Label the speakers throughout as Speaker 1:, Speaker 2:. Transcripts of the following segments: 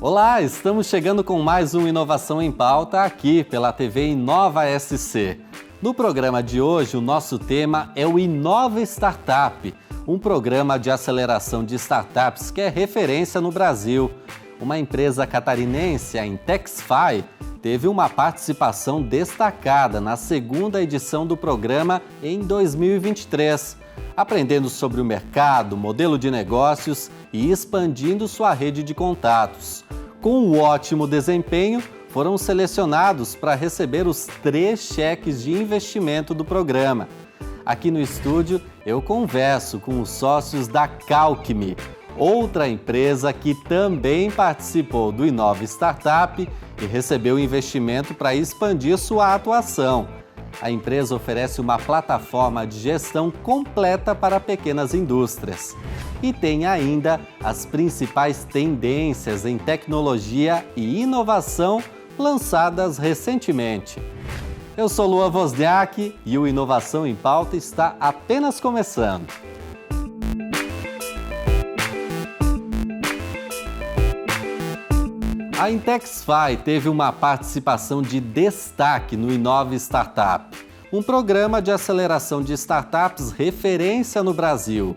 Speaker 1: Olá, estamos chegando com mais um Inovação em Pauta aqui pela TV Inova SC. No programa de hoje, o nosso tema é o Inova Startup, um programa de aceleração de startups que é referência no Brasil. Uma empresa catarinense, a Intexfy, teve uma participação destacada na segunda edição do programa em 2023, aprendendo sobre o mercado, modelo de negócios e expandindo sua rede de contatos. Com um ótimo desempenho, foram selecionados para receber os 3 cheques de investimento do programa. Aqui no estúdio, eu converso com os sócios da Calcme, outra empresa que também participou do Inova Startup e recebeu investimento para expandir sua atuação. A empresa oferece uma plataforma de gestão completa para pequenas indústrias. E tem ainda as principais tendências em tecnologia e inovação lançadas recentemente. Eu sou Luan Wozniak e o Inovação em Pauta está apenas começando. A Intexfy teve uma participação de destaque no Inova Startup, um programa de aceleração de startups referência no Brasil.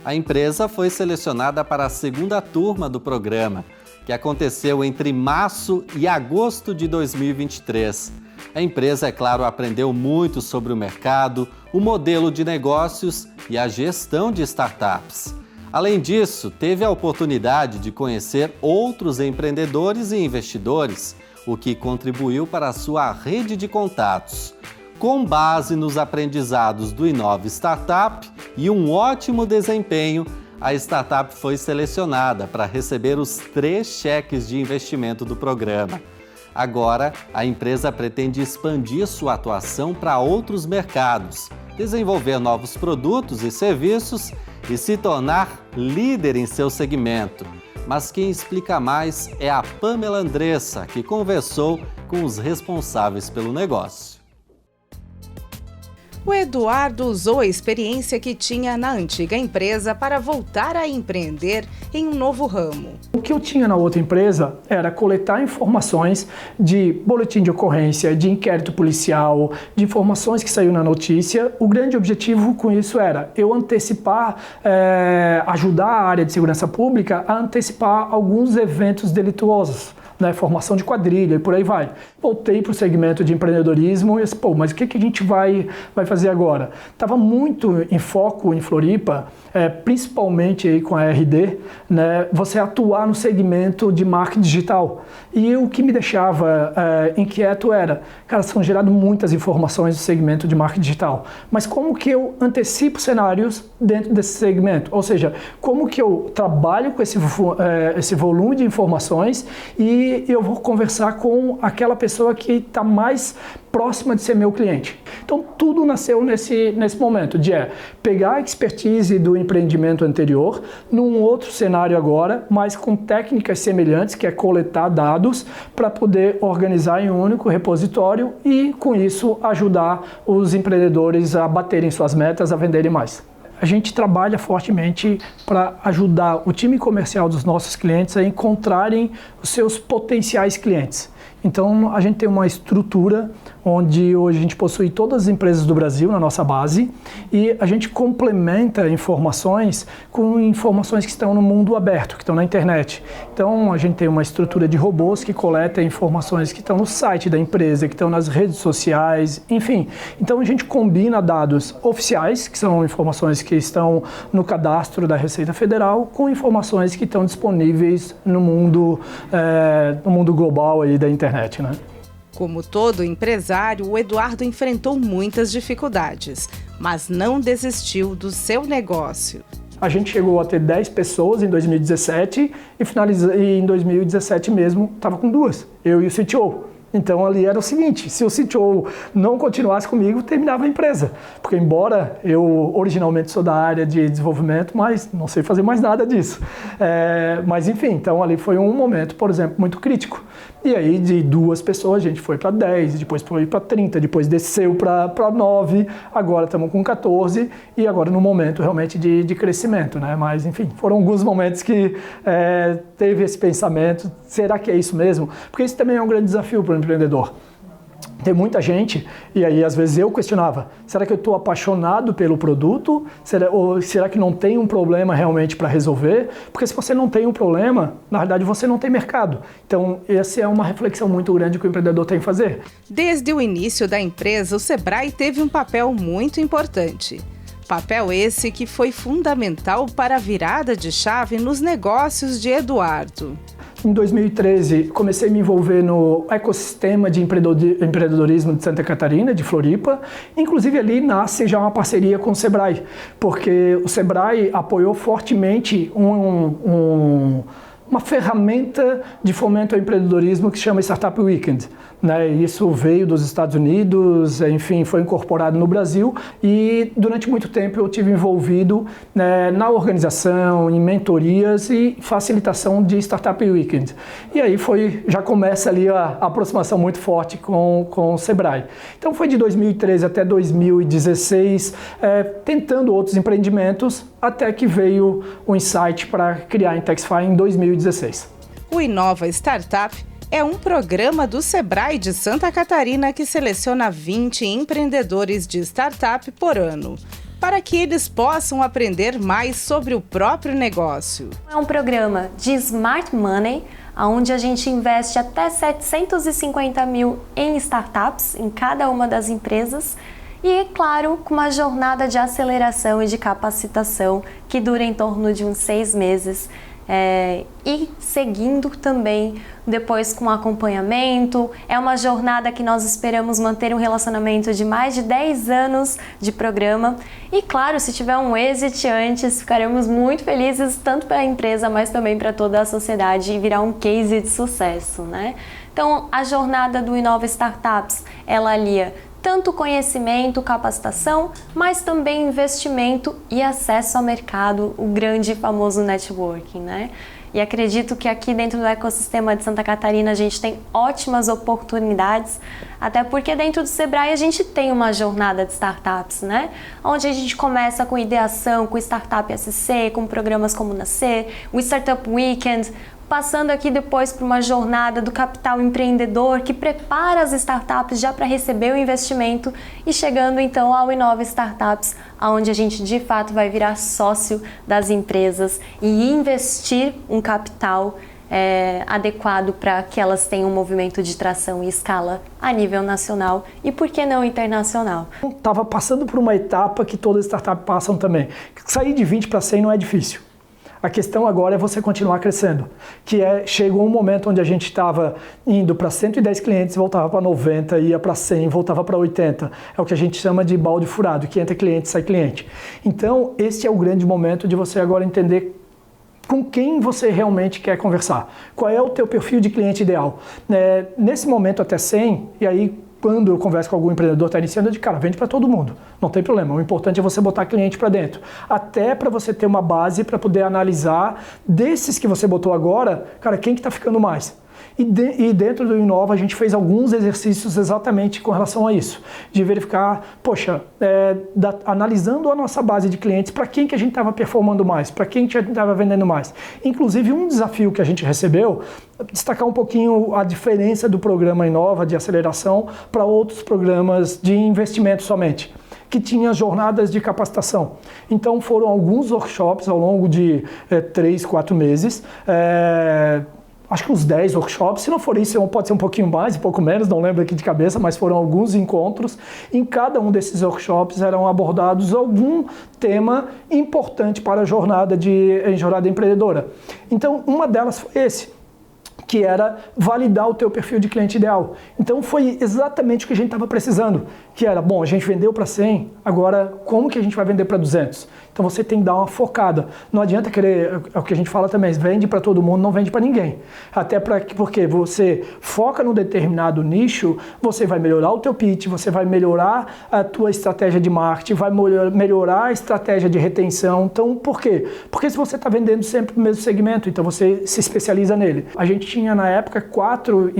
Speaker 1: A empresa foi selecionada para a segunda turma do programa, que aconteceu entre março e agosto de 2023. A empresa, é claro, aprendeu muito sobre o mercado, o modelo de negócios e a gestão de startups. Além disso, teve a oportunidade de conhecer outros empreendedores e investidores, o que contribuiu para a sua rede de contatos. Com base nos aprendizados do Inova Startup e um ótimo desempenho, a startup foi selecionada para receber os 3 cheques de investimento do programa. Agora, a empresa pretende expandir sua atuação para outros mercados, desenvolver novos produtos e serviços e se tornar líder em seu segmento. Mas quem explica mais é a Pamela Andressa, que conversou com os responsáveis pelo negócio.
Speaker 2: O Eduardo usou a experiência que tinha na antiga empresa para voltar a empreender em um novo ramo.
Speaker 3: O que eu tinha na outra empresa era coletar informações de boletim de ocorrência, de inquérito policial, de informações que saiu na notícia. O grande objetivo com isso era eu antecipar, ajudar a área de segurança pública a antecipar alguns eventos delituosos. Formação de quadrilha e por aí vai. Voltei para o segmento de empreendedorismo e disse, mas o que a gente vai fazer agora? Estava muito em foco em Floripa, principalmente aí com a RD, você atuar no segmento de marketing digital. E o que me deixava inquieto era, são geradas muitas informações do segmento de marketing digital, mas como que eu antecipo cenários dentro desse segmento? Ou seja, como que eu trabalho com esse volume de informações e eu vou conversar com aquela pessoa que está mais próxima de ser meu cliente. Então, tudo nasceu nesse momento de pegar a expertise do empreendimento anterior num outro cenário agora, mas com técnicas semelhantes, que é coletar dados para poder organizar em um único repositório e, com isso, ajudar os empreendedores a baterem suas metas, a venderem mais. A gente trabalha fortemente para ajudar o time comercial dos nossos clientes a encontrarem os seus potenciais clientes. Então, a gente tem uma estrutura onde hoje a gente possui todas as empresas do Brasil na nossa base e a gente complementa informações com informações que estão no mundo aberto, que estão na internet. Então, a gente tem uma estrutura de robôs que coleta informações que estão no site da empresa, que estão nas redes sociais, enfim. Então, a gente combina dados oficiais, que são informações que estão no cadastro da Receita Federal, com informações que estão disponíveis no mundo global aí da internet.
Speaker 2: Como todo empresário, o Eduardo enfrentou muitas dificuldades, mas não desistiu do seu negócio.
Speaker 3: A gente chegou a ter 10 pessoas em 2017 e em 2017 mesmo estava com 2, eu e o CTO. Então ali era o seguinte, se o CTO não continuasse comigo, terminava a empresa. Porque embora eu originalmente sou da área de desenvolvimento, mas não sei fazer mais nada disso. Mas enfim, então ali foi um momento, por exemplo, muito crítico. E aí de 2 pessoas a gente foi para 10, depois foi para 30, depois desceu para 9, agora estamos com 14 e agora no momento realmente de crescimento, né? Mas enfim, foram alguns momentos que teve esse pensamento, será que é isso mesmo? Porque isso também é um grande desafio para o empreendedor. Tem muita gente, e aí às vezes eu questionava, será que eu estou apaixonado pelo produto? Ou será que não tem um problema realmente para resolver? Porque se você não tem um problema, na verdade você não tem mercado. Então essa é uma reflexão muito grande que o empreendedor tem que fazer.
Speaker 2: Desde o início da empresa, o Sebrae teve um papel muito importante. Papel esse que foi fundamental para a virada de chave nos negócios de Eduardo.
Speaker 3: Em 2013, comecei a me envolver no ecossistema de empreendedorismo de Santa Catarina, de Floripa. Inclusive, ali nasce já uma parceria com o Sebrae, porque o Sebrae apoiou fortemente uma ferramenta de fomento ao empreendedorismo que se chama Startup Weekend. Né? Isso veio dos Estados Unidos, enfim, foi incorporado no Brasil e durante muito tempo eu tive envolvido, né, na organização, em mentorias e facilitação de Startup Weekend. E aí já começa ali a aproximação muito forte com o Sebrae. Então foi de 2013 até 2016, tentando outros empreendimentos, até que veio o insight para criar a Intexify em 2016.
Speaker 2: O Inova Startup é um programa do Sebrae de Santa Catarina que seleciona 20 empreendedores de startup por ano, para que eles possam aprender mais sobre o próprio negócio.
Speaker 4: É um programa de Smart Money, onde a gente investe até 750 mil em startups, em cada uma das empresas, e, claro, com uma jornada de aceleração e de capacitação que dura em torno de uns 6 meses. E seguindo também depois com acompanhamento. É uma jornada que nós esperamos manter um relacionamento de mais de 10 anos de programa. E claro, se tiver um exit antes, ficaremos muito felizes tanto para a empresa, mas também para toda a sociedade e virar um case de sucesso, né? Então, a jornada do Inova Startups, ela alia tanto conhecimento, capacitação, mas também investimento e acesso ao mercado, o grande e famoso networking, né? E acredito que aqui dentro do ecossistema de Santa Catarina a gente tem ótimas oportunidades, até porque dentro do Sebrae a gente tem uma jornada de startups, né? Onde a gente começa com ideação, com Startup SC, com programas como Nascer, o Startup Weekend, passando aqui depois para uma jornada do capital empreendedor que prepara as startups já para receber o investimento e chegando então ao Inova Startups, onde a gente de fato vai virar sócio das empresas e investir um capital adequado para que elas tenham um movimento de tração e escala a nível nacional e, por que não, internacional.
Speaker 3: Estava passando por uma etapa que todas as startups passam também. Sair de 20 para 100 não é difícil. A questão agora é você continuar crescendo, chegou um momento onde a gente estava indo para 110 clientes, voltava para 90, ia para 100, voltava para 80. É o que a gente chama de balde furado, que entra cliente, sai cliente. Então, esse é o grande momento de você agora entender com quem você realmente quer conversar. Qual é o teu perfil de cliente ideal? Nesse momento até 100, e aí quando eu converso com algum empreendedor que está iniciando, eu digo, cara, vende para todo mundo, não tem problema. O importante é você botar cliente para dentro. Até para você ter uma base para poder analisar desses que você botou agora, cara, quem que está ficando mais? E dentro do Inova a gente fez alguns exercícios exatamente com relação a isso, de verificar, poxa, analisando a nossa base de clientes, para quem que a gente estava performando mais, para quem que a gente estava vendendo mais. Inclusive um desafio que a gente recebeu, destacar um pouquinho a diferença do programa Inova de aceleração para outros programas de investimento somente, que tinha jornadas de capacitação. Então foram alguns workshops ao longo de 3, 4 meses, acho que uns 10 workshops, se não for isso, pode ser um pouquinho mais, um pouco menos, não lembro aqui de cabeça, mas foram alguns encontros. Em cada um desses workshops eram abordados algum tema importante para a jornada empreendedora. Então, uma delas foi esse, que era validar o teu perfil de cliente ideal. Então foi exatamente o que a gente estava precisando, que era, bom, a gente vendeu para 100, agora como que a gente vai vender para 200? Então você tem que dar uma focada. Não adianta querer, é o que a gente fala também, vende para todo mundo, não vende para ninguém. Até porque você foca num determinado nicho, você vai melhorar o teu pitch, você vai melhorar a tua estratégia de marketing, vai melhorar a estratégia de retenção. Então, por quê? Porque se você está vendendo sempre no mesmo segmento, então você se especializa nele. A gente tinha na época 4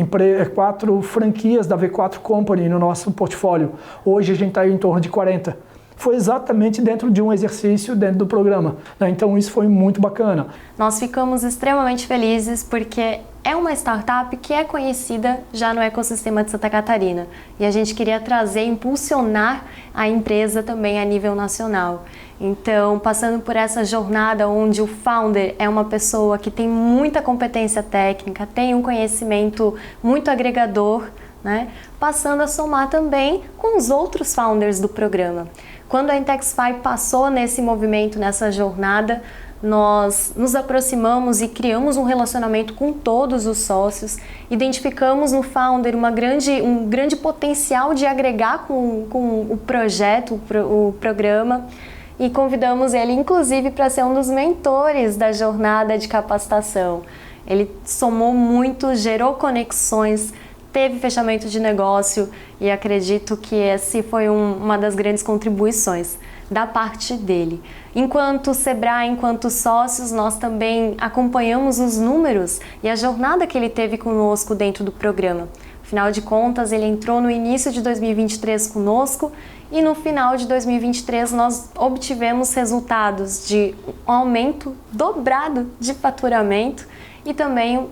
Speaker 3: franquias da V4 Company no nosso portfólio. Hoje a gente está em torno de 40. Foi exatamente dentro de um exercício dentro do programa, né? Então isso foi muito bacana.
Speaker 4: Nós ficamos extremamente felizes porque é uma startup que é conhecida já no ecossistema de Santa Catarina e a gente queria trazer, impulsionar a empresa também a nível nacional. Então, passando por essa jornada onde o founder é uma pessoa que tem muita competência técnica, tem um conhecimento muito agregador, né? Passando a somar também com os outros founders do programa. Quando a Intexify passou nesse movimento, nessa jornada, nós nos aproximamos e criamos um relacionamento com todos os sócios, identificamos no founder um grande potencial de agregar com o projeto, o programa, e convidamos ele, inclusive, para ser um dos mentores da jornada de capacitação. Ele somou muito, gerou conexões, teve fechamento de negócio e acredito que esse foi uma das grandes contribuições da parte dele. Enquanto Sebrae, enquanto sócios, nós também acompanhamos os números e a jornada que ele teve conosco dentro do programa. Afinal de contas, ele entrou no início de 2023 conosco e no final de 2023 nós obtivemos resultados de um aumento dobrado de faturamento e também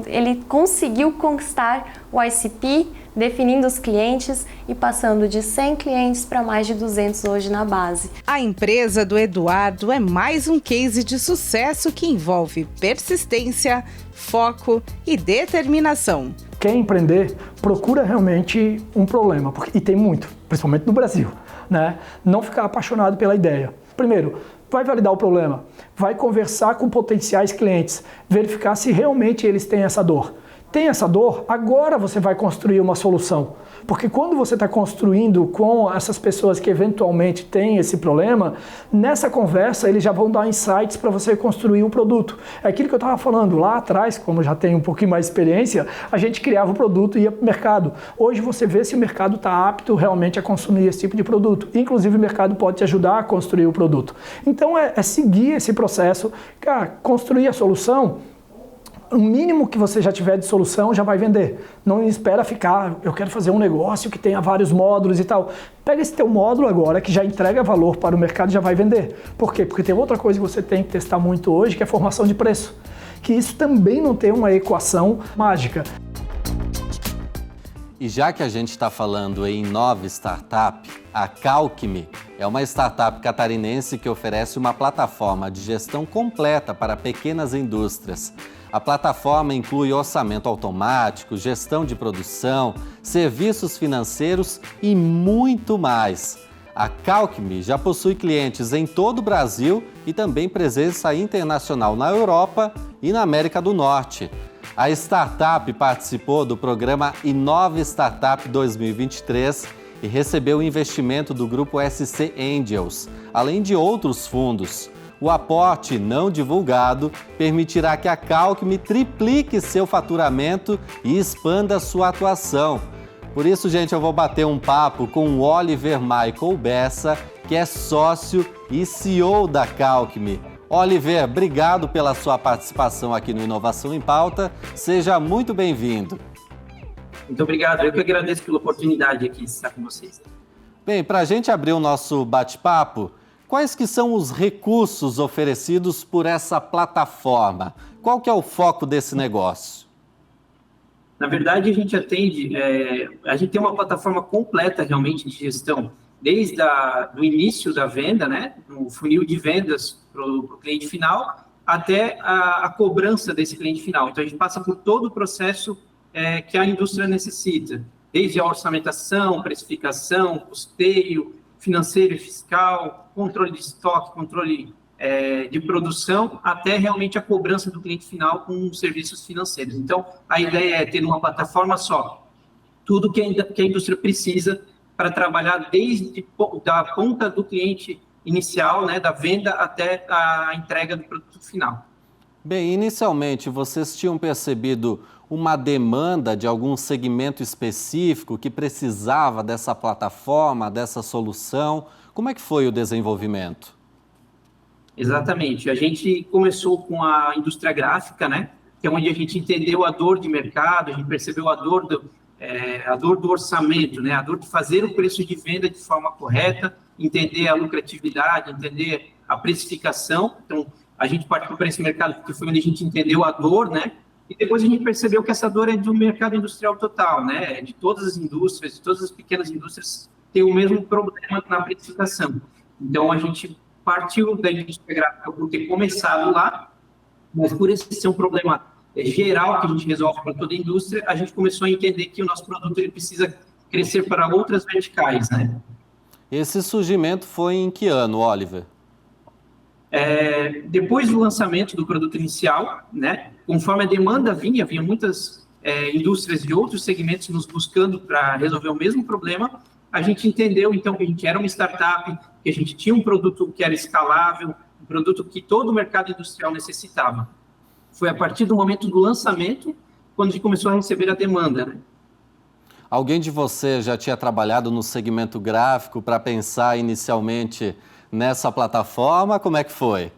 Speaker 4: ele conseguiu conquistar o ICP, definindo os clientes e passando de 100 clientes para mais de 200 hoje na base.
Speaker 2: A empresa do Eduardo é mais um case de sucesso que envolve persistência, foco e determinação.
Speaker 3: Quem empreender procura realmente um problema, e tem muito, principalmente no Brasil, né? Não ficar apaixonado pela ideia. Primeiro, vai validar o problema, vai conversar com potenciais clientes, verificar se realmente eles têm essa dor. Tem essa dor? Agora você vai construir uma solução. Porque quando você está construindo com essas pessoas que eventualmente têm esse problema, nessa conversa eles já vão dar insights para você construir um produto. É aquilo que eu estava falando lá atrás, como já tenho um pouquinho mais de experiência, a gente criava o produto e ia para o mercado. Hoje você vê se o mercado está apto realmente a consumir esse tipo de produto. Inclusive o mercado pode te ajudar a construir o produto. Então é seguir esse processo, construir a solução. O mínimo que você já tiver de solução já vai vender. Não espera ficar, eu quero fazer um negócio que tenha vários módulos e tal. Pega esse teu módulo agora, que já entrega valor para o mercado e já vai vender. Por quê? Porque tem outra coisa que você tem que testar muito hoje, que é a formação de preço. Que isso também não tem uma equação mágica.
Speaker 1: E já que a gente está falando em nova startup, a Calqme é uma startup catarinense que oferece uma plataforma de gestão completa para pequenas indústrias. A plataforma inclui orçamento automático, gestão de produção, serviços financeiros e muito mais. A Calqme já possui clientes em todo o Brasil e também presença internacional na Europa e na América do Norte. A startup participou do programa Inova Startup 2023 e recebeu investimento do grupo SC Angels, além de outros fundos. O aporte não divulgado permitirá que a Calqme triplique seu faturamento e expanda sua atuação. Por isso, gente, eu vou bater um papo com o Oliver Michael Bessa, que é sócio e CEO da Calqme. Oliver, obrigado pela sua participação aqui no Inovação em Pauta. Seja muito bem-vindo.
Speaker 5: Muito obrigado. Eu que agradeço pela oportunidade aqui de estar com vocês.
Speaker 1: Bem, para a gente abrir o nosso bate-papo, quais que são os recursos oferecidos por essa plataforma? Qual que é o foco desse negócio?
Speaker 5: Na verdade, a gente tem uma plataforma completa realmente de gestão, desde do início da venda, né, no funil de vendas para o cliente final, até a cobrança desse cliente final. Então, a gente passa por todo o processo que a indústria necessita, desde a orçamentação, precificação, custeio, financeiro e fiscal, controle de estoque, controle de produção, até realmente a cobrança do cliente final com serviços financeiros. Então, a ideia é ter uma plataforma só, tudo que a indústria precisa para trabalhar desde da ponta do cliente inicial, né, da venda até a entrega do produto final.
Speaker 1: Bem, inicialmente vocês tinham percebido uma demanda de algum segmento específico que precisava dessa plataforma, dessa solução? Como é que foi o desenvolvimento?
Speaker 5: Exatamente. A gente começou com a indústria gráfica, né, que é onde a gente entendeu a dor de mercado, a gente percebeu a dor do orçamento, né, a dor de fazer o preço de venda de forma correta, entender a lucratividade, entender a precificação. Então, a gente partiu para esse mercado porque foi onde a gente entendeu a dor, né? E depois a gente percebeu que essa dor é do mercado industrial total, né? De todas as indústrias, de todas as pequenas indústrias tem o mesmo problema na precificação. Então, a gente partiu da indústria gráfica por ter começado lá, mas por esse ser um problema geral que a gente resolve para toda a indústria, a gente começou a entender que o nosso produto ele precisa crescer para outras verticais, né?
Speaker 1: Esse surgimento foi em que ano, Oliver?
Speaker 5: Depois do lançamento do produto inicial, né, conforme a demanda vinha muitas indústrias de outros segmentos nos buscando para resolver o mesmo problema, a gente entendeu, então, que a gente era uma startup, que a gente tinha um produto que era escalável, um produto que todo o mercado industrial necessitava. Foi a partir do momento do lançamento, quando a gente começou a receber a demanda, né?
Speaker 1: Alguém de vocês já tinha trabalhado no segmento gráfico para pensar inicialmente nessa plataforma? Como é que foi?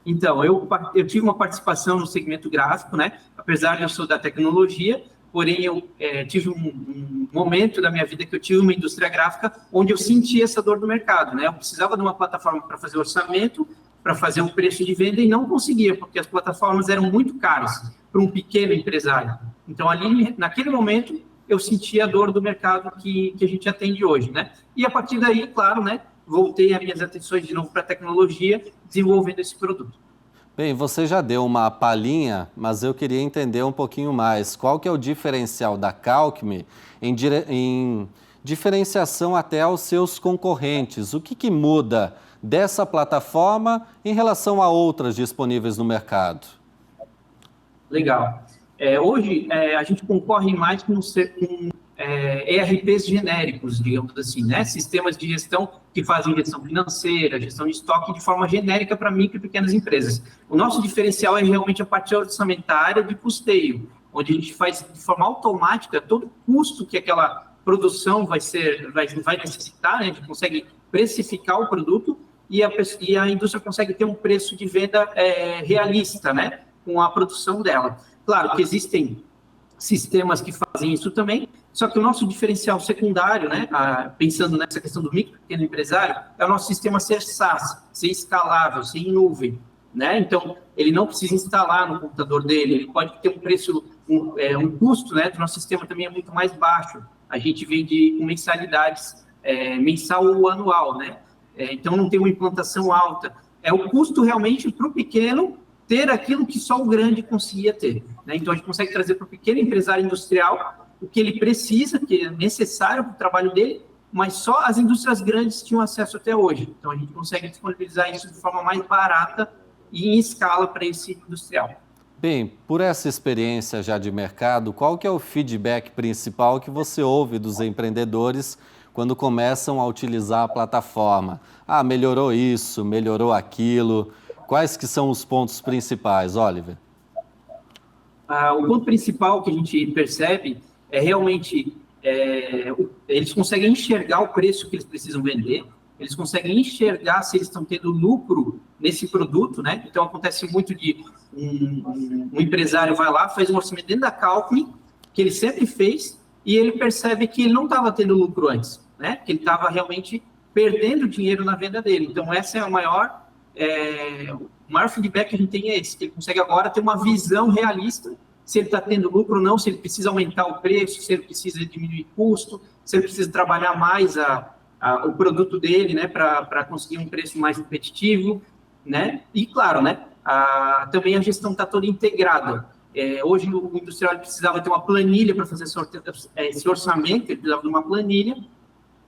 Speaker 5: Então, eu tive uma participação no segmento gráfico, né? Apesar de eu sou da tecnologia, porém eu tive um momento da minha vida que eu tive uma indústria gráfica onde eu senti essa dor do mercado, né? Eu precisava de uma plataforma para fazer orçamento, para fazer o preço de venda e não conseguia, porque as plataformas eram muito caras para um pequeno empresário. Então, ali, naquele momento, eu senti a dor do mercado que a gente atende hoje, né? E a partir daí, claro, né? Voltei as minhas atenções de novo para a tecnologia, desenvolvendo esse produto.
Speaker 1: Bem, você já deu uma palhinha, mas eu queria entender um pouquinho mais. Qual que é o diferencial da Calcmi em diferenciação até aos seus concorrentes? O que muda dessa plataforma em relação a outras disponíveis no mercado?
Speaker 5: Legal. Hoje, a gente concorre mais com ERPs genéricos, digamos assim, né? Sistemas de gestão que fazem gestão financeira, gestão de estoque de forma genérica para micro e pequenas empresas. O nosso diferencial é realmente a parte orçamentária de custeio, onde a gente faz de forma automática todo o custo que aquela produção vai necessitar, né? A gente consegue precificar o produto e a indústria consegue ter um preço de venda realista, né? Com a produção dela. Claro que existem sistemas que fazem isso também, só que o nosso diferencial secundário, né, pensando nessa questão do micro e pequeno empresário, é o nosso sistema ser SaaS, ser escalável, ser em nuvem, né? Então, ele não precisa instalar no computador dele, ele pode ter um preço, um custo, né, do nosso sistema também é muito mais baixo. A gente vende com mensalidades mensal ou anual, né? Então, não tem uma implantação alta. O custo realmente para o pequeno ter aquilo que só o grande conseguia ter, né? Então, a gente consegue trazer para o pequeno empresário industrial o que ele precisa, que é necessário para o trabalho dele, mas só as indústrias grandes tinham acesso até hoje. Então, a gente consegue disponibilizar isso de forma mais barata e em escala para esse industrial.
Speaker 1: Bem, por essa experiência já de mercado, qual que é o feedback principal que você ouve dos empreendedores quando começam a utilizar a plataforma? Ah, melhorou isso, melhorou aquilo. Quais que são os pontos principais, Oliver?
Speaker 5: O ponto principal que a gente percebe é realmente, eles conseguem enxergar o preço que eles precisam vender, eles conseguem enxergar se eles estão tendo lucro nesse produto, né? Então, acontece muito de um empresário vai lá, faz um orçamento dentro da Calcmi, que ele sempre fez, e ele percebe que ele não estava tendo lucro antes, né? Que ele estava realmente perdendo dinheiro na venda dele. Então, essa é o maior feedback que a gente tem é esse, que ele consegue agora ter uma visão realista se ele está tendo lucro ou não, se ele precisa aumentar o preço, se ele precisa diminuir custo, se ele precisa trabalhar mais o produto dele, né, para conseguir um preço mais competitivo, né? E claro, né, também a gestão está toda integrada. Hoje o industrial precisava ter uma planilha para fazer esse orçamento, ele precisava de uma planilha,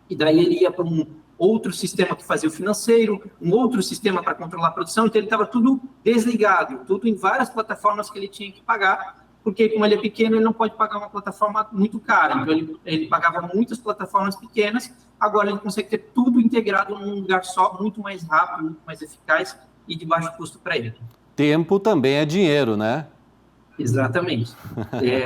Speaker 5: e daí ele ia para um outro sistema que fazia o financeiro, um outro sistema para controlar a produção, então ele estava tudo desligado, tudo em várias plataformas que ele tinha que pagar, porque como ele é pequeno, ele não pode pagar uma plataforma muito cara. Então, ele pagava muitas plataformas pequenas, agora ele consegue ter tudo integrado num lugar só, muito mais rápido, muito mais eficaz e de baixo custo para ele.
Speaker 1: Tempo também é dinheiro, né?
Speaker 5: Exatamente.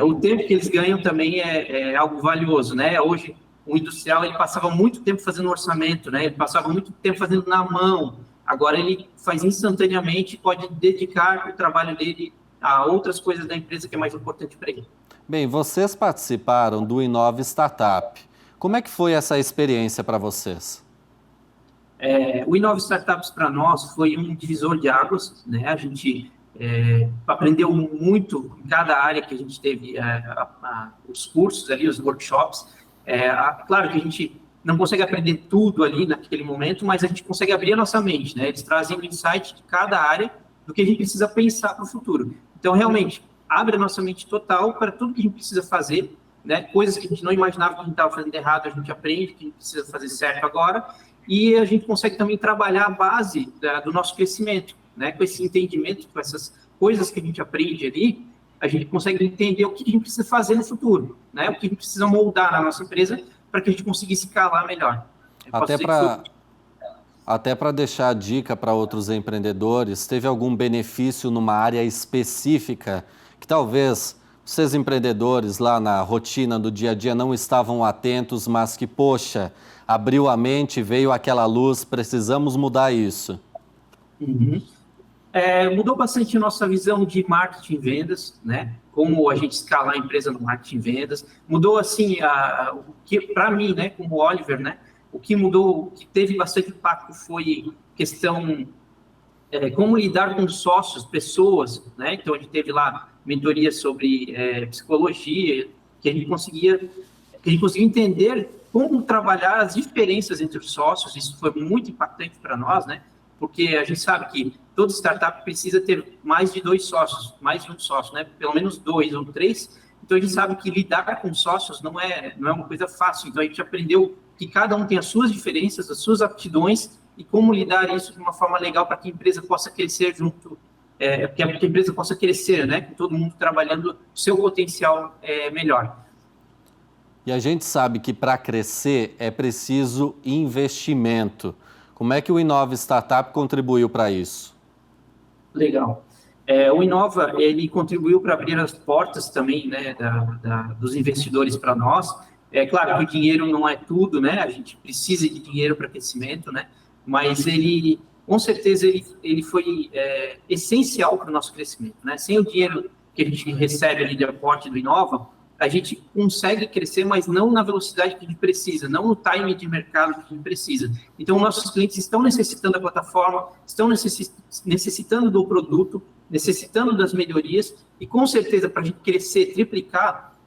Speaker 5: O tempo que eles ganham também é algo valioso, né? Hoje, o industrial, ele passava muito tempo fazendo orçamento, né? Ele passava muito tempo fazendo na mão. Agora, ele faz instantaneamente, pode dedicar o trabalho dele a outras coisas da empresa que é mais importante para ele.
Speaker 1: Bem, vocês participaram do Inova Startup. Como é que foi essa experiência para vocês?
Speaker 5: O Inova Startups para nós foi um divisor de águas, né? A gente aprendeu muito em cada área que a gente teve os cursos ali, os workshops. Claro que a gente não consegue aprender tudo ali naquele momento, mas a gente consegue abrir a nossa mente, né? Eles trazem o insight de cada área do que a gente precisa pensar para o futuro. Então, realmente, abre a nossa mente total para tudo que a gente precisa fazer, né? Coisas que a gente não imaginava que a gente estava fazendo errado, a gente aprende que a gente precisa fazer certo agora, e a gente consegue também trabalhar a base do nosso crescimento, né? Com esse entendimento, com essas coisas que a gente aprende ali, a gente consegue entender o que a gente precisa fazer no futuro, né? O que a gente precisa moldar na nossa empresa para que a gente consiga escalar melhor.
Speaker 1: Até para deixar a dica para outros empreendedores, teve algum benefício numa área específica que talvez vocês empreendedores lá na rotina do dia a dia não estavam atentos, mas que, poxa, abriu a mente, veio aquela luz, precisamos mudar isso?
Speaker 5: Uhum. Mudou bastante a nossa visão de marketing e vendas, né? Como a gente escalar a empresa no marketing e vendas. Mudou, assim, o que para mim, né, como Oliver, né, o que mudou, o que teve bastante impacto foi questão como lidar com sócios, pessoas, né? Então, a gente teve lá mentoria sobre psicologia, que a gente conseguia entender como trabalhar as diferenças entre os sócios. Isso foi muito impactante para nós, né? Porque a gente sabe que toda startup precisa ter mais de 2 sócios, mais de um sócio, né? Pelo menos 2 ou 3. Então, a gente sabe que lidar com sócios não é uma coisa fácil. Então, a gente aprendeu que cada um tem as suas diferenças, as suas aptidões e como lidar isso de uma forma legal para que a empresa possa crescer junto, que a empresa possa crescer, né? Com todo mundo trabalhando o seu potencial melhor.
Speaker 1: E a gente sabe que para crescer é preciso investimento. Como é que o Inova Startup contribuiu para isso?
Speaker 5: Legal. O Inova, ele contribuiu para abrir as portas também, né, dos investidores para nós. Claro que o dinheiro não é tudo, né? A gente precisa de dinheiro para crescimento, né? Mas ele, com certeza, ele foi essencial para o nosso crescimento, né? Sem o dinheiro que a gente recebe ali de aporte do Inova, a gente consegue crescer, mas não na velocidade que a gente precisa, não no time de mercado que a gente precisa. Então, nossos clientes estão necessitando da plataforma, estão necessitando do produto, necessitando das melhorias, e com certeza, para a gente crescer, triplicar,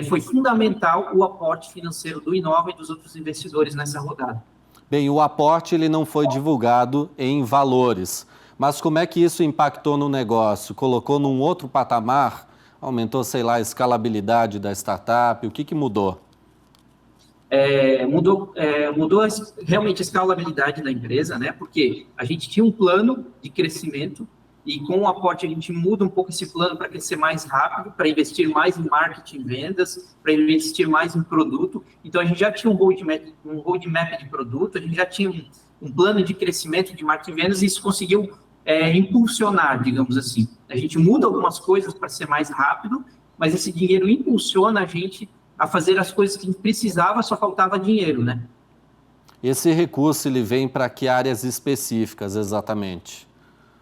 Speaker 5: foi fundamental o aporte financeiro do Inova e dos outros investidores nessa rodada.
Speaker 1: Bem, o aporte ele não foi divulgado em valores, mas como é que isso impactou no negócio? Colocou num outro patamar? Aumentou, sei lá, a escalabilidade da startup? O que mudou?
Speaker 5: Mudou realmente a escalabilidade da empresa, né? Porque a gente tinha um plano de crescimento e com o aporte a gente muda um pouco esse plano para crescer mais rápido, para investir mais em marketing e vendas, para investir mais em produto. Então, a gente já tinha um roadmap de produto, a gente já tinha um plano de crescimento de marketing e vendas e isso conseguiu impulsionar, digamos assim. A gente muda algumas coisas para ser mais rápido, mas esse dinheiro impulsiona a gente a fazer as coisas que a gente precisava, só faltava dinheiro, né?
Speaker 1: Esse recurso ele vem para que áreas específicas, exatamente?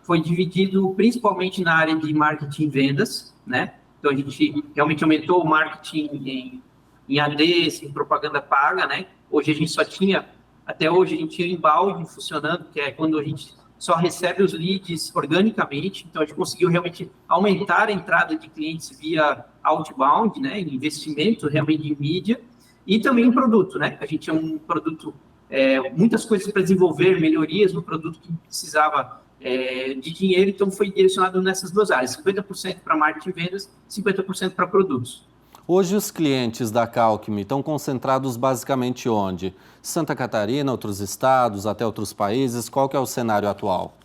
Speaker 5: Foi dividido principalmente na área de marketing e vendas, né? Então, a gente realmente aumentou o marketing em ADs, em propaganda paga, né? Até hoje a gente tinha inbound funcionando, que é quando a gente só recebe os leads organicamente, então a gente conseguiu realmente aumentar a entrada de clientes via outbound, né, investimento realmente em mídia, e também em produto, né, a gente tinha um produto, muitas coisas para desenvolver, melhorias no produto que precisava de dinheiro, então foi direcionado nessas 2 áreas, 50% para marketing e vendas, 50% para produtos.
Speaker 1: Hoje os clientes da Calkmi estão concentrados basicamente onde? Santa Catarina, outros estados, até outros países? Qual que é o cenário atual?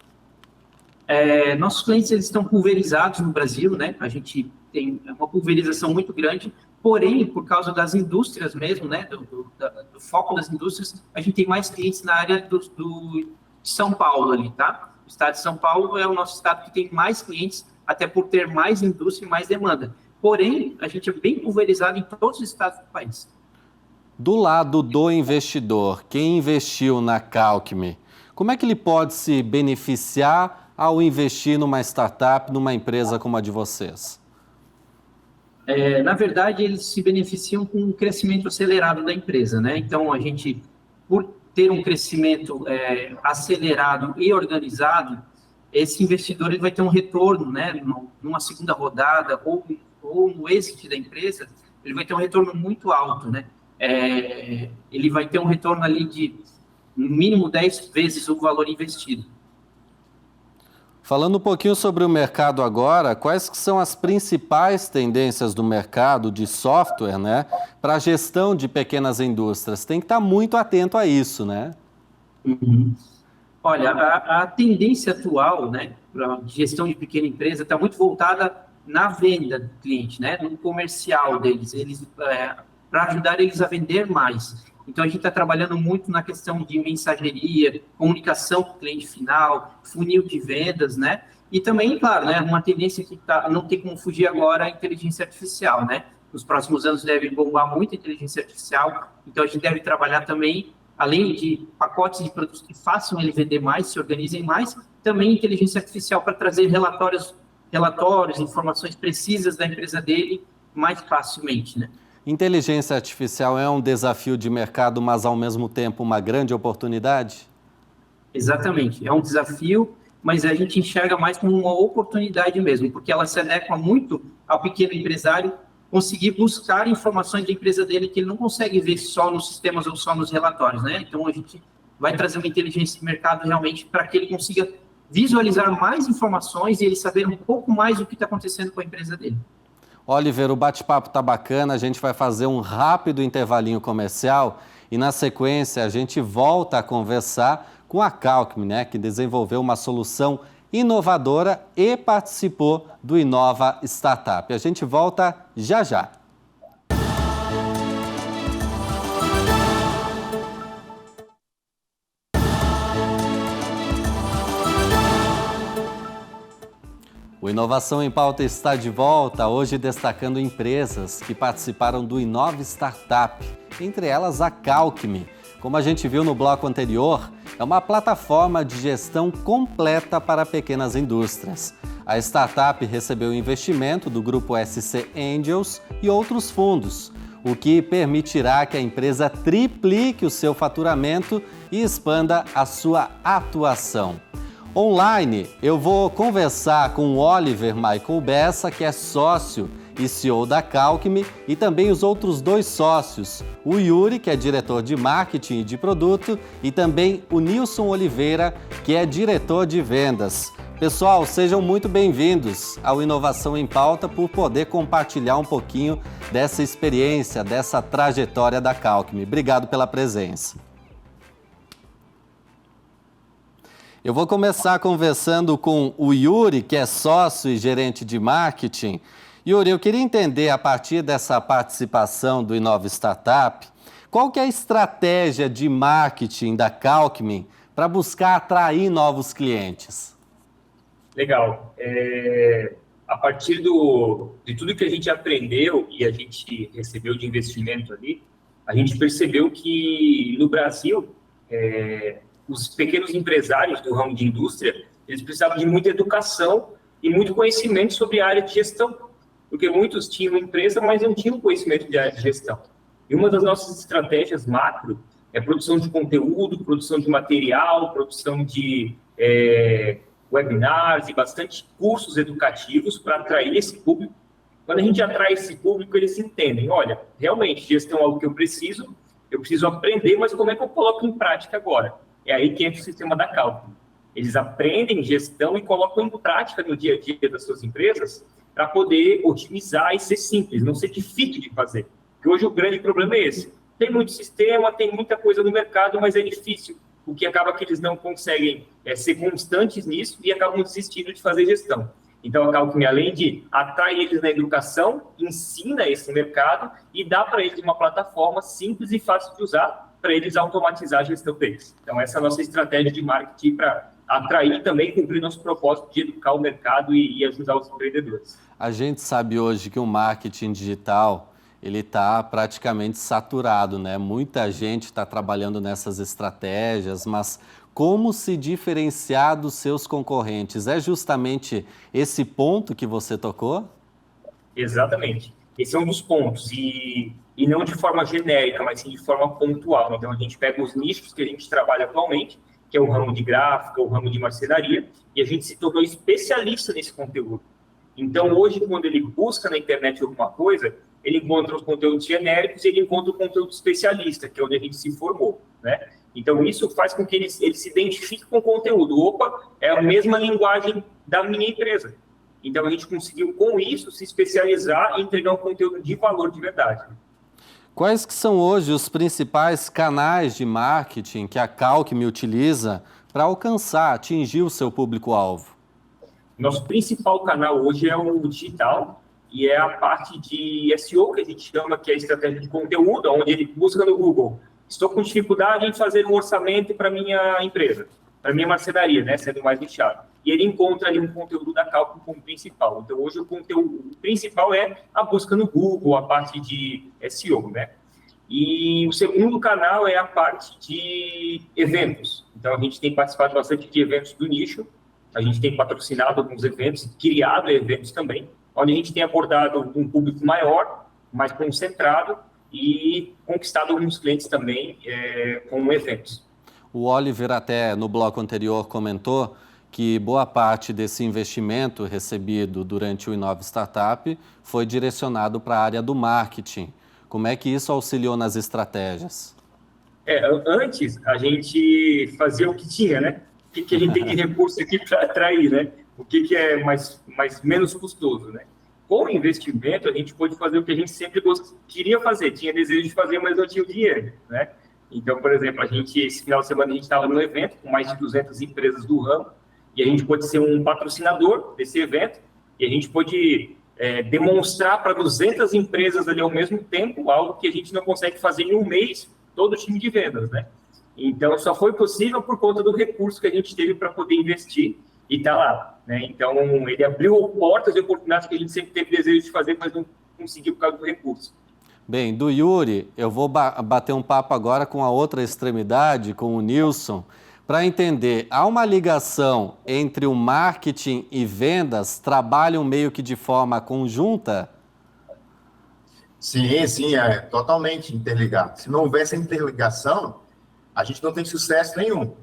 Speaker 5: Nossos clientes eles estão pulverizados no Brasil, né? A gente tem uma pulverização muito grande, porém, por causa das indústrias mesmo, né? Do foco das indústrias, a gente tem mais clientes na área de São Paulo ali, tá? O estado de São Paulo é o nosso estado que tem mais clientes, até por ter mais indústria e mais demanda. Porém, a gente é bem pulverizado em todos os estados do país.
Speaker 1: Do lado do investidor, quem investiu na Calkmi, como é que ele pode se beneficiar ao investir numa startup, numa empresa como a de vocês?
Speaker 5: Na verdade, eles se beneficiam com o crescimento acelerado da empresa, né? Então, a gente, por ter um crescimento acelerado e organizado, esse investidor ele vai ter um retorno, né? Numa segunda rodada ou no exit da empresa, ele vai ter um retorno muito alto, né? Ele vai ter um retorno ali de, no mínimo, 10 vezes o valor investido.
Speaker 1: Falando um pouquinho sobre o mercado agora, quais que são as principais tendências do mercado de software, né, para a gestão de pequenas indústrias? Tem que estar muito atento a isso, né?
Speaker 5: Uhum. Olha, a tendência atual, né, para gestão de pequena empresa está muito voltada na venda do cliente, né, no comercial deles, para ajudar eles a vender mais. Então, a gente está trabalhando muito na questão de mensageria, comunicação com o cliente final, funil de vendas, né? E também, claro, né, uma tendência que não tem como fugir agora é a inteligência artificial, né? Nos próximos anos deve bombar muito a inteligência artificial, então a gente deve trabalhar também, além de pacotes de produtos que façam ele vender mais, se organizem mais, também inteligência artificial para trazer relatórios, informações precisas da empresa dele mais facilmente, né?
Speaker 1: Inteligência artificial é um desafio de mercado, mas ao mesmo tempo uma grande oportunidade?
Speaker 5: Exatamente, é um desafio, mas a gente enxerga mais como uma oportunidade mesmo, porque ela se adequa muito ao pequeno empresário conseguir buscar informações da empresa dele que ele não consegue ver só nos sistemas ou só nos relatórios, né? Então, a gente vai trazer uma inteligência de mercado realmente para que ele consiga visualizar mais informações e ele saber um pouco mais do que está acontecendo com a empresa dele.
Speaker 1: Oliver, o bate-papo está bacana, a gente vai fazer um rápido intervalinho comercial e na sequência a gente volta a conversar com a Calkmi, né, que desenvolveu uma solução inovadora e participou do Inova Startup. A gente volta já já. O Inovação em Pauta está de volta, hoje destacando empresas que participaram do Inova Startup, entre elas a Calkmi. Como a gente viu no bloco anterior, é uma plataforma de gestão completa para pequenas indústrias. A startup recebeu investimento do grupo SC Angels e outros fundos, o que permitirá que a empresa triplique o seu faturamento e expanda a sua atuação. Online, eu vou conversar com o Oliver Michael Bessa, que é sócio e CEO da Calkmi, e também os outros dois sócios, o Yuri, que é diretor de marketing e de produto, e também o Nilson Oliveira, que é diretor de vendas. Pessoal, sejam muito bem-vindos ao Inovação em Pauta por poder compartilhar um pouquinho dessa experiência, dessa trajetória da Calkmi. Obrigado pela presença. Eu vou começar conversando com o Yuri, que é sócio e gerente de marketing. Yuri, eu queria entender, a partir dessa participação do Inova Startup, qual que é a estratégia de marketing da Calkmi para buscar atrair novos clientes?
Speaker 6: Legal. A partir de tudo que a gente aprendeu e a gente recebeu de investimento ali, a gente percebeu que no Brasil, os pequenos empresários do ramo de indústria, eles precisavam de muita educação e muito conhecimento sobre a área de gestão, porque muitos tinham empresa, mas não tinham conhecimento de área de gestão. E uma das nossas estratégias macro é produção de conteúdo, produção de material, produção de webinars e bastante cursos educativos para atrair esse público. Quando a gente atrai esse público, eles entendem, olha, realmente, gestão é algo que eu preciso aprender, mas como é que eu coloco em prática agora? É aí que entra o sistema da Calkmi. Eles aprendem gestão e colocam em prática no dia a dia das suas empresas para poder otimizar e ser simples, não ser difícil de fazer. Porque hoje o grande problema é esse. Tem muito sistema, tem muita coisa no mercado, mas é difícil o que acaba que eles não conseguem ser constantes nisso e acabam desistindo de fazer gestão. Então, a Calcmi, além de atrair eles na educação, ensina esse mercado e dá para eles uma plataforma simples e fácil de usar para eles automatizar a gestão deles. Então, essa é a nossa estratégia de marketing para atrair e também cumprir nosso propósito de educar o mercado e ajudar os empreendedores.
Speaker 1: A gente sabe hoje que o marketing digital ele está praticamente saturado, né? Muita gente está trabalhando nessas estratégias, mas como se diferenciar dos seus concorrentes? É justamente esse ponto que você tocou?
Speaker 6: Exatamente. Esse é um dos pontos, e não de forma genérica, mas sim de forma pontual. Então, a gente pega os nichos que a gente trabalha atualmente, que é o ramo de gráfica, o ramo de marcenaria, e a gente se tornou especialista nesse conteúdo. Então, hoje, quando ele busca na internet alguma coisa, ele encontra os conteúdos genéricos e ele encontra o conteúdo especialista, que é onde a gente se formou, né? Então, isso faz com que ele se identifique com o conteúdo. Opa, é a mesma linguagem da minha empresa. Então, a gente conseguiu, com isso, se especializar e entregar um conteúdo de valor de verdade.
Speaker 1: Quais que são hoje os principais canais de marketing que a Calcmi utiliza para alcançar, atingir o seu público-alvo?
Speaker 6: Nosso principal canal hoje é o digital e é a parte de SEO, que a gente chama, que é a estratégia de conteúdo, onde ele busca no Google. Estou com dificuldade em fazer um orçamento para minha empresa, para minha marcenaria, né, sendo mais nichado. E ele encontra ali um conteúdo da Calcmi como principal. Então, hoje o conteúdo principal é a busca no Google, a parte de SEO, né? E o segundo canal é a parte de eventos. Então, a gente tem participado bastante de eventos do nicho, a gente tem patrocinado alguns eventos, criado eventos também, onde a gente tem abordado um público maior, mais concentrado, e conquistado alguns clientes também com eventos.
Speaker 1: O Oliver até no bloco anterior comentou que boa parte desse investimento recebido durante o Inova Startup foi direcionado para a área do marketing. Como é que isso auxiliou nas estratégias?
Speaker 6: Antes, a gente fazia o que tinha, né? O que a gente tem de recurso aqui para atrair, né? O que é menos custoso, né? Com o investimento, a gente pôde fazer o que a gente sempre queria fazer, tinha desejo de fazer, mas não tinha o dinheiro, né? Então, por exemplo, esse final de semana a gente estava no evento com mais de 200 empresas do ramo e a gente pôde ser um patrocinador desse evento e a gente pôde demonstrar para 200 empresas ali ao mesmo tempo algo que a gente não consegue fazer em um mês, todo o time de vendas, né? Então, só foi possível por conta do recurso que a gente teve para poder investir e está lá, né? Então, ele abriu portas e oportunidades que a gente sempre teve desejo de fazer, mas não conseguiu por causa do recurso.
Speaker 1: Bem, do Yuri, eu vou bater um papo agora com a outra extremidade, com o Nilson, para entender, há uma ligação entre o marketing e vendas? Trabalham meio que de forma conjunta?
Speaker 7: Sim, é totalmente interligado. Se não houvesse interligação, a gente não tem sucesso nenhum.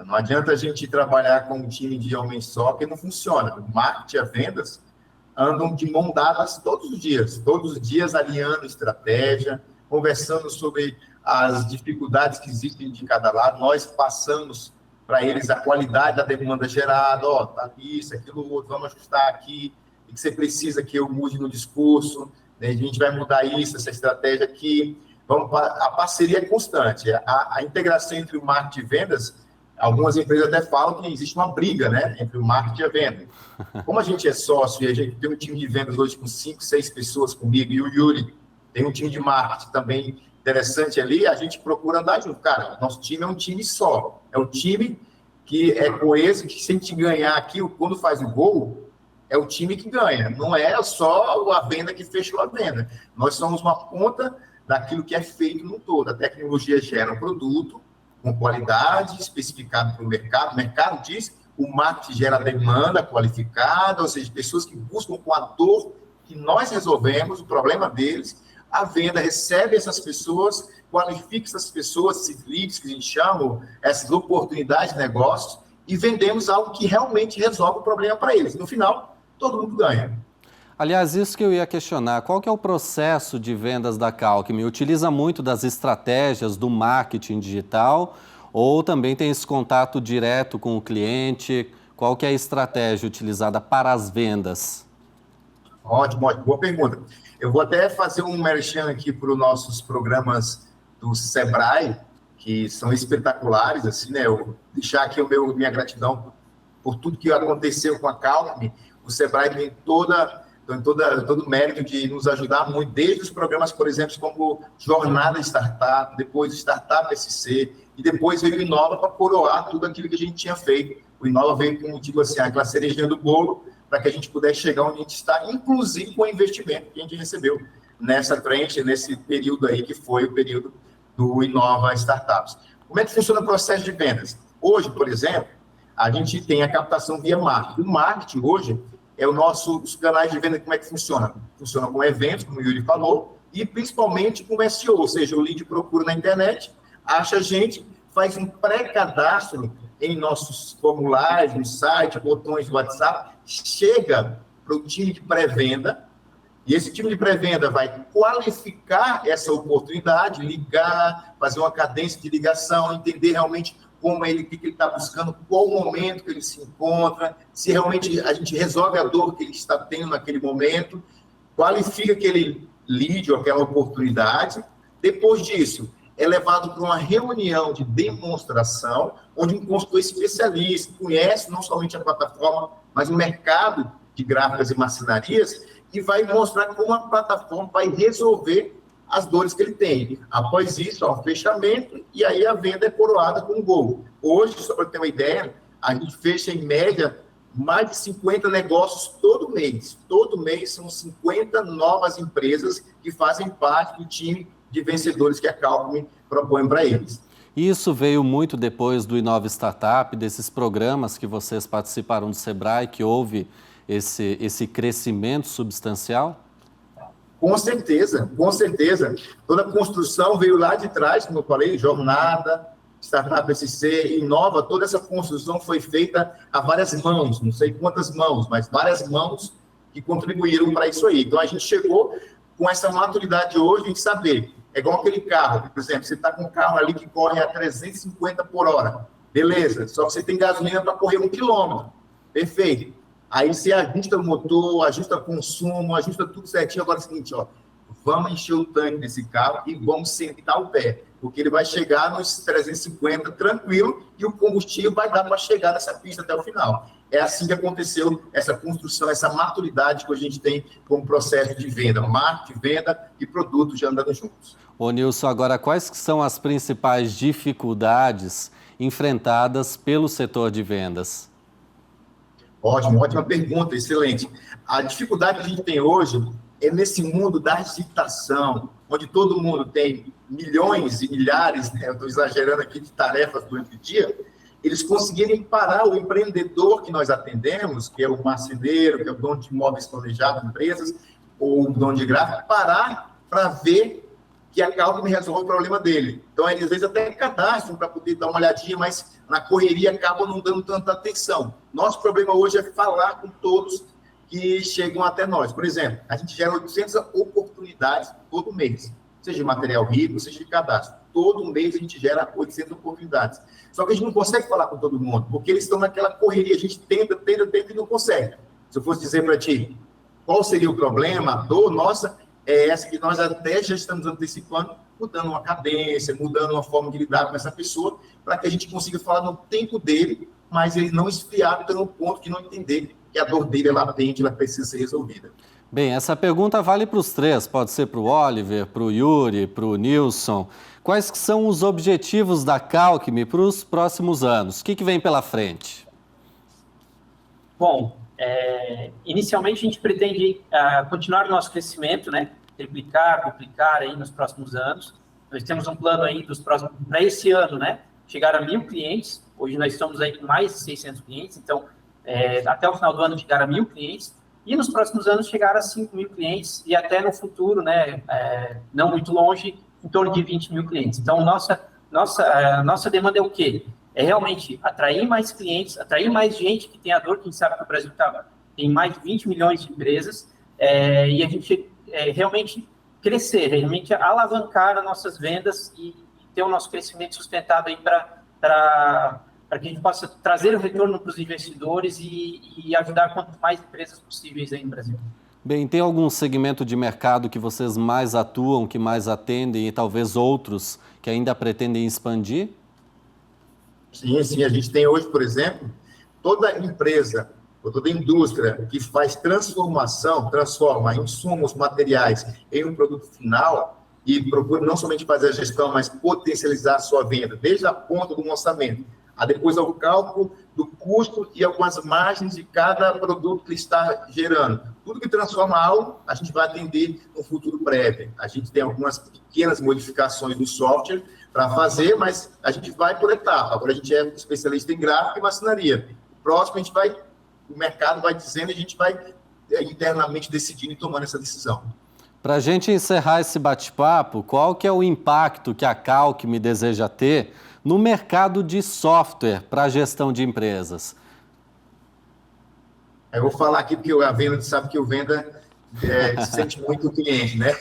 Speaker 7: Não adianta a gente trabalhar com um time de homem só, que não funciona. O marketing e a vendas andam de mão dadas todos os dias alinhando estratégia, conversando sobre as dificuldades que existem de cada lado. Nós passamos para eles a qualidade da demanda gerada, tá isso, aquilo outro, vamos ajustar aqui, o que você precisa que eu mude no discurso, né? A gente vai mudar isso, essa estratégia aqui. A parceria é constante, a integração entre o marketing e vendas. Algumas empresas até falam que existe uma briga, né, entre o marketing e a venda. Como a gente é sócio e a gente tem um time de vendas hoje com 5, 6 pessoas comigo, e o Yuri tem um time de marketing também interessante ali, a gente procura andar junto. Cara, nosso time é um time só. É um time que é coeso, que se a gente ganhar aqui, quando faz o gol, é o time que ganha. Não é só a venda que fechou a venda. Nós somos uma ponta daquilo que é feito no todo. A tecnologia gera um produto com qualidade, especificado para o mercado. O mercado diz, o marketing gera demanda qualificada, ou seja, pessoas que buscam com a dor que nós resolvemos, o problema deles. A venda recebe essas pessoas, qualifica essas pessoas, esses leads que a gente chama, essas oportunidades de negócios, e vendemos algo que realmente resolve o problema para eles. No final, todo mundo ganha.
Speaker 1: Aliás, isso que eu ia questionar, qual que é o processo de vendas da Calcmi? Utiliza muito das estratégias do marketing digital ou também tem esse contato direto com o cliente? Qual que é a estratégia utilizada para as vendas?
Speaker 7: Ótimo, boa pergunta. Eu vou até fazer um merchan aqui para os nossos programas do Sebrae, que são espetaculares, assim, né? Eu deixar aqui minha gratidão por tudo que aconteceu com a Calcmi. O Sebrae tem todo o mérito de nos ajudar muito, desde os programas, por exemplo, como Jornada Startup, depois Startup SC, e depois veio o Inova para coroar tudo aquilo que a gente tinha feito. O Inova veio com, tipo assim, aquela cerejinha do bolo, para que a gente pudesse chegar onde a gente está, inclusive com o investimento que a gente recebeu nessa frente, nesse período aí, que foi o período do Inova Startups. Como é que funciona o processo de vendas? Hoje, por exemplo, a gente tem a captação via marketing. O marketing, hoje, é os canais de venda. Como é que funciona? Funciona com eventos, como o Yuri falou, e principalmente com SEO, ou seja, o lead procura na internet, acha a gente, faz um pré-cadastro em nossos formulários, no site, botões do WhatsApp, chega para o time de pré-venda, e esse time de pré-venda vai qualificar essa oportunidade, ligar, fazer uma cadência de ligação, entender realmente como ele, o que ele está buscando, qual o momento que ele se encontra, se realmente a gente resolve a dor que ele está tendo naquele momento, qualifica aquele lead ou aquela oportunidade. Depois disso, é levado para uma reunião de demonstração, onde um consultor especialista conhece não somente a plataforma, mas o mercado de gráficas e marcenarias, e vai mostrar como a plataforma vai resolver as dores que ele tem. Após isso, o fechamento, e aí a venda é coroada com um gol. Hoje, só para ter uma ideia, a gente fecha em média mais de 50 negócios todo mês. Todo mês são 50 novas empresas que fazem parte do time de vencedores que a Calcmi propõe para eles.
Speaker 1: Isso veio muito depois do Inova Startup, desses programas que vocês participaram do Sebrae, que houve esse crescimento substancial?
Speaker 7: Com certeza, com certeza. Toda a construção veio lá de trás, como eu falei, Jornada, Startup SC, Inova, toda essa construção foi feita a várias mãos, não sei quantas mãos, mas várias mãos que contribuíram para isso aí. Então, a gente chegou com essa maturidade hoje de saber, é igual aquele carro, por exemplo, você está com um carro ali que corre a 350 por hora, beleza, só que você tem gasolina para correr 1 quilômetro, perfeito. Aí você ajusta o motor, ajusta o consumo, ajusta tudo certinho. Agora é o seguinte, ó, vamos encher o tanque desse carro e vamos sentar o pé, porque ele vai chegar nos 350 tranquilo e o combustível vai dar para chegar nessa pista até o final. É assim que aconteceu essa construção, essa maturidade que a gente tem como processo de venda, marketing, venda e produto já andando juntos.
Speaker 1: Ô Nilson, agora quais são as principais dificuldades enfrentadas pelo setor de vendas?
Speaker 7: Ótima pergunta, excelente. A dificuldade que a gente tem hoje é nesse mundo da agitação, onde todo mundo tem milhões e milhares, né, eu estou exagerando aqui, de tarefas durante o dia, eles conseguirem parar o empreendedor que nós atendemos, que é o marceneiro, que é o dono de imóveis planejados, empresas, ou o dono de gráfico, parar para ver que a Calcmi resolve o problema dele. Então, eles às vezes até cadastram para poder dar uma olhadinha, mas na correria acabam não dando tanta atenção. Nosso problema hoje é falar com todos que chegam até nós. Por exemplo, a gente gera 800 oportunidades todo mês, seja de material rico, seja de cadastro. Todo mês a gente gera 800 oportunidades. Só que a gente não consegue falar com todo mundo, porque eles estão naquela correria, a gente tenta e não consegue. Se eu fosse dizer para ti qual seria o problema, a dor nossa, é essa que nós até já estamos antecipando, mudando uma cadência, mudando uma forma de lidar com essa pessoa, para que a gente consiga falar no tempo dele, mas ele não esfriar pelo ponto de não entender que a dor dele é latente, ela precisa ser resolvida.
Speaker 1: Bem, essa pergunta vale para os três, pode ser para o Oliver, para o Yuri, para o Nilson. Quais são os objetivos da Calcmi para os próximos anos? O que vem pela frente?
Speaker 5: Bom, inicialmente a gente pretende continuar o nosso crescimento, né? Triplicar, duplicar aí nos próximos anos. Nós temos um plano aí para esse ano, né? Chegar a 1.000 clientes. Hoje nós estamos aí com mais de 600 clientes, então até o final do ano chegar a 1.000 clientes. E nos próximos anos chegar a 5.000 clientes e até no futuro, né? Não muito longe, em torno de 20.000 clientes. Então, nossa demanda é o quê? É realmente atrair mais clientes, atrair mais gente que tem a dor, que a gente sabe que o Brasil tem mais de 20 milhões de empresas, e a gente realmente crescer, realmente alavancar as nossas vendas e ter o nosso crescimento sustentado aí para que a gente possa trazer o retorno para os investidores e ajudar quanto mais empresas possíveis aí no Brasil.
Speaker 1: Bem, tem algum segmento de mercado que vocês mais atuam, que mais atendem e talvez outros que ainda pretendem expandir?
Speaker 7: Sim, a gente tem hoje, por exemplo, toda empresa, ou toda indústria que faz transforma insumos, materiais em um produto final e procura não somente fazer a gestão, mas potencializar a sua venda, desde a ponta do lançamento, a depois ao cálculo do custo e algumas margens de cada produto que está gerando. Tudo que transforma algo, a gente vai atender no futuro breve. A gente tem algumas pequenas modificações do software para fazer, mas a gente vai por etapa. Agora a gente é especialista em gráfica e marcenaria. O próximo o mercado vai dizendo e a gente vai internamente decidindo e tomando essa decisão.
Speaker 1: Para a gente encerrar esse bate-papo, qual que é o impacto que a Calcmi deseja ter no mercado de software para a gestão de empresas?
Speaker 7: Eu vou falar aqui porque a Venda sabe que o Venda sente muito o cliente, né?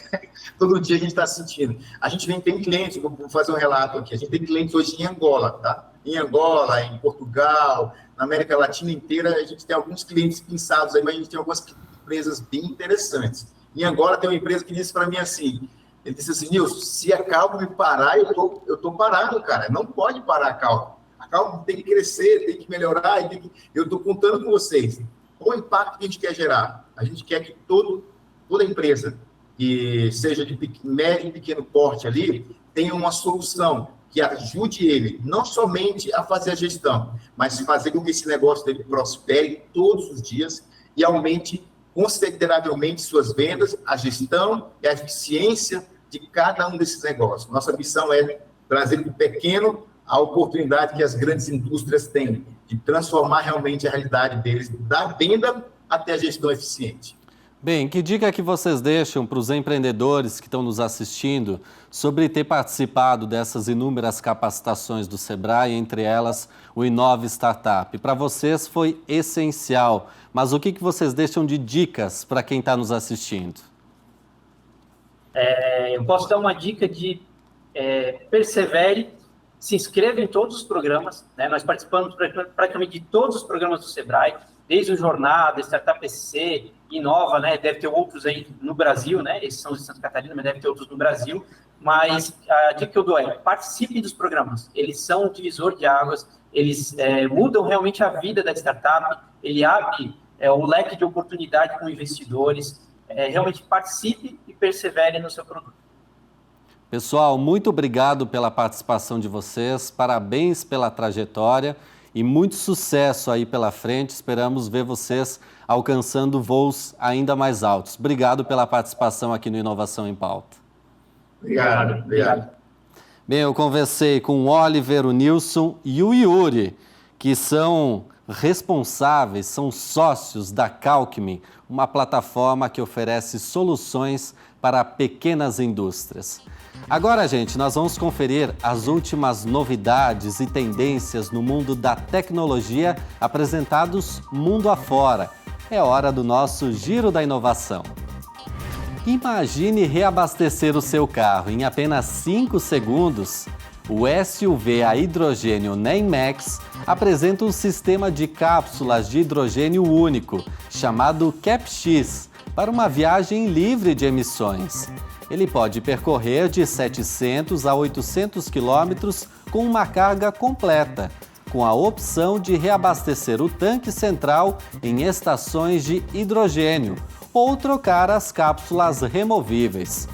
Speaker 7: Todo dia a gente está sentindo. A gente tem clientes, vou fazer um relato aqui, a gente tem clientes hoje em Angola, tá? Em Angola, em Portugal, na América Latina inteira, a gente tem alguns clientes pinçados aí, mas a gente tem algumas empresas bem interessantes. Em Angola tem uma empresa que disse para mim assim, ele disse assim, Nilson, se a Calcmi parar, eu tô parado, cara, não pode parar a Calcmi. A Calcmi tem que crescer, tem que melhorar, eu estou contando com vocês. Qual o impacto que a gente quer gerar? A gente quer que toda empresa, que seja de médio e pequeno porte ali, tenha uma solução que ajude ele, não somente a fazer a gestão, mas fazer com que esse negócio dele prospere todos os dias e aumente consideravelmente suas vendas, a gestão e a eficiência de cada um desses negócios. Nossa missão é trazer do pequeno a oportunidade que as grandes indústrias têm de transformar realmente a realidade deles, da venda até a gestão eficiente.
Speaker 1: Bem, que dica que vocês deixam para os empreendedores que estão nos assistindo sobre ter participado dessas inúmeras capacitações do Sebrae, entre elas o Inova Startup? Para vocês foi essencial, mas o que vocês deixam de dicas para quem está nos assistindo?
Speaker 5: Eu posso dar uma dica de persevere, se inscreva em todos os programas, né? Nós participamos praticamente de todos os programas do Sebrae, desde o Jornada, Startup SC, Inova, né? Deve ter outros aí no Brasil, né? Esses são os de Santa Catarina, mas deve ter outros no Brasil. Mas a dica que eu dou é participe dos programas. Eles são um divisor de águas, eles mudam realmente a vida da startup, ele abre o leque de oportunidade com investidores. Realmente participe e persevere no seu produto.
Speaker 1: Pessoal, muito obrigado pela participação de vocês, parabéns pela trajetória e muito sucesso aí pela frente. Esperamos ver vocês alcançando voos ainda mais altos. Obrigado pela participação aqui no Inovação em Pauta.
Speaker 7: Obrigado.
Speaker 1: Bem, eu conversei com o Oliver, o Nilson e o Yuri, que são responsáveis, são sócios da Calcmi, uma plataforma que oferece soluções para pequenas indústrias. Agora, gente, nós vamos conferir as últimas novidades e tendências no mundo da tecnologia apresentados mundo afora. É hora do nosso Giro da Inovação. Imagine reabastecer o seu carro em apenas 5 segundos. O SUV a hidrogênio NEMAX apresenta um sistema de cápsulas de hidrogênio único, chamado CapX, para uma viagem livre de emissões. Ele pode percorrer de 700 a 800 quilômetros com uma carga completa, com a opção de reabastecer o tanque central em estações de hidrogênio ou trocar as cápsulas removíveis.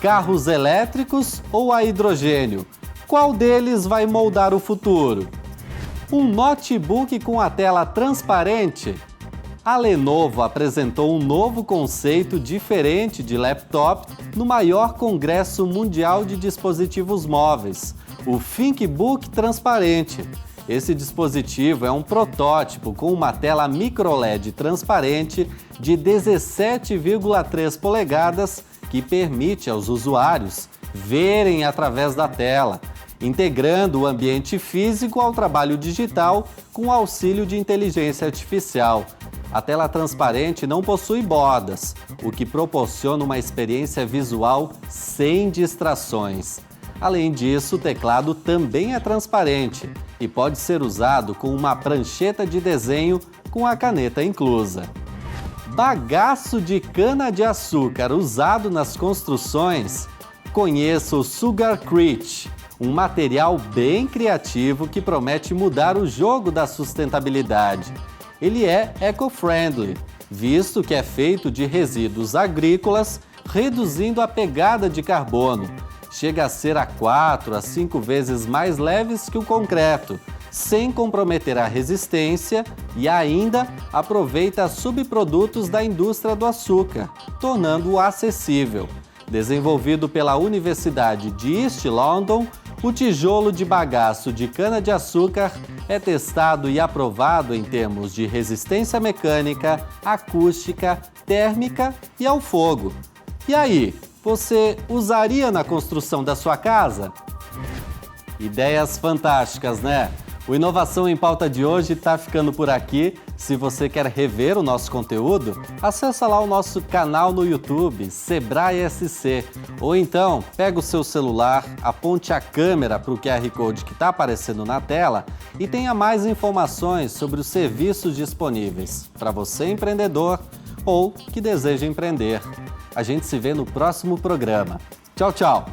Speaker 1: Carros elétricos ou a hidrogênio? Qual deles vai moldar o futuro? Um notebook com a tela transparente? A Lenovo apresentou um novo conceito diferente de laptop no maior congresso mundial de dispositivos móveis, o ThinkBook Transparente. Esse dispositivo é um protótipo com uma tela microLED transparente de 17,3 polegadas que permite aos usuários verem através da tela, integrando o ambiente físico ao trabalho digital com auxílio de inteligência artificial. A tela transparente não possui bordas, o que proporciona uma experiência visual sem distrações. Além disso, o teclado também é transparente e pode ser usado com uma prancheta de desenho com a caneta inclusa. Bagaço de cana-de-açúcar usado nas construções? Conheça o Sugarcrete, um material bem criativo que promete mudar o jogo da sustentabilidade. Ele é eco-friendly, visto que é feito de resíduos agrícolas, reduzindo a pegada de carbono. Chega a ser a 4 a 5 vezes mais leves que o concreto, sem comprometer a resistência e ainda aproveita subprodutos da indústria do açúcar, tornando-o acessível. Desenvolvido pela Universidade de East London, o tijolo de bagaço de cana-de-açúcar é testado e aprovado em termos de resistência mecânica, acústica, térmica e ao fogo. E aí, você usaria na construção da sua casa? Ideias fantásticas, né? O Inovação em Pauta de hoje está ficando por aqui. Se você quer rever o nosso conteúdo, acessa lá o nosso canal no YouTube, Sebrae SC. Ou então, pega o seu celular, aponte a câmera para o QR Code que está aparecendo na tela e tenha mais informações sobre os serviços disponíveis para você empreendedor ou que deseja empreender. A gente se vê no próximo programa. Tchau, tchau!